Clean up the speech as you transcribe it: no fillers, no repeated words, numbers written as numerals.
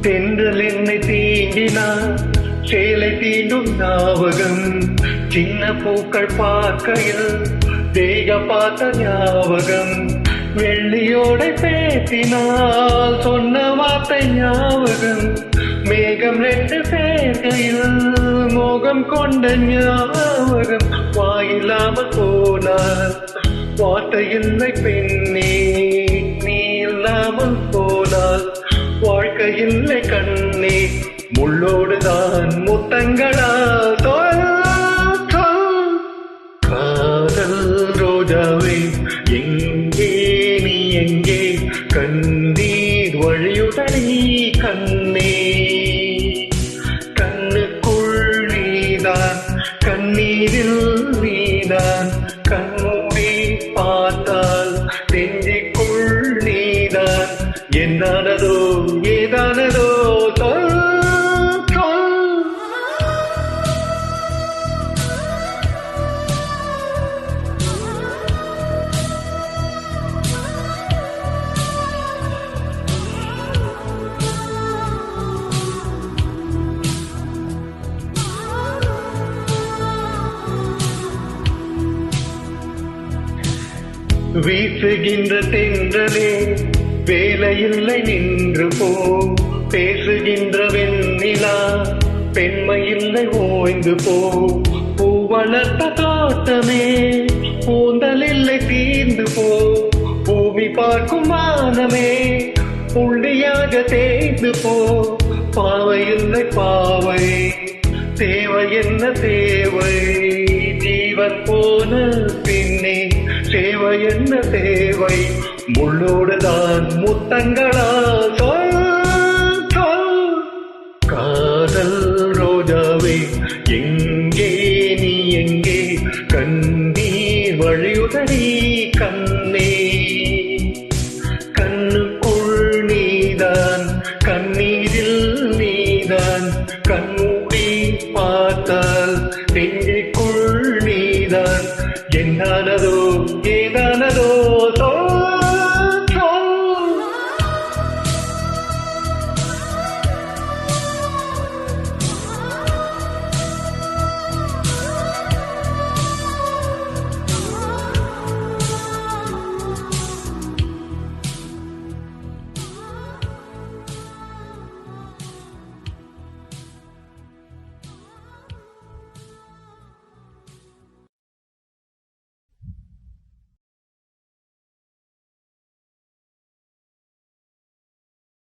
தென்றல் என்னை தீண்டினான் சேலை தீண்டும் ஞாபகம் சின்ன பூக்கள் பார்க்கையில் தேக பார்த்த ஞாபகம் வெள்ளியோடை பேசினால் சொன்ன வார்த்தை ஞாபகம் மேகம் ரெண்டு சேர்க்கையில் மோகம் கொண்ட ஞாபகம் வாயில்லாமல் போனார் வார்த்தை இல்லை பெண்ணே நீ இல்லாமல் போனால் வாழ்க்கை இல்லை கண்ணே முள்ளோடுதான் முத்தங்களா காதல் ரோஜாவே எங்கே நீ எங்கே கண்ணீர் வழியுடனே கண்ணே கண்ணுக்குள் நீதான் கண்ணீரில் நீதான் கண்ணே பார்த்தால் நெஞ்சுக்குள் நீதான் என்னானதோ ஏதானதோ வீசுகின்ற தென்றலே வேலையில்லை நின்று போ பேசுகின்ற வெண்ணிலா பெண்மையில்லை ஓய்ந்து போ பூ வளர்த்த தோட்டமே கூந்தல் இல்லை தீர்ந்து போ பூமி பார்க்கும் வானமே புள்ளியாக தேய்ந்து போ பாவை இல்லை பாவை தேவை என்ன தேவை ஜீவன் போன பின்னே தேவை என்ன தேவை முள்ளோடுதான் முத்தங்களா காதல் ரோஜாவே எங்கே நீ எங்கே கண்ணீர் வழியுடனே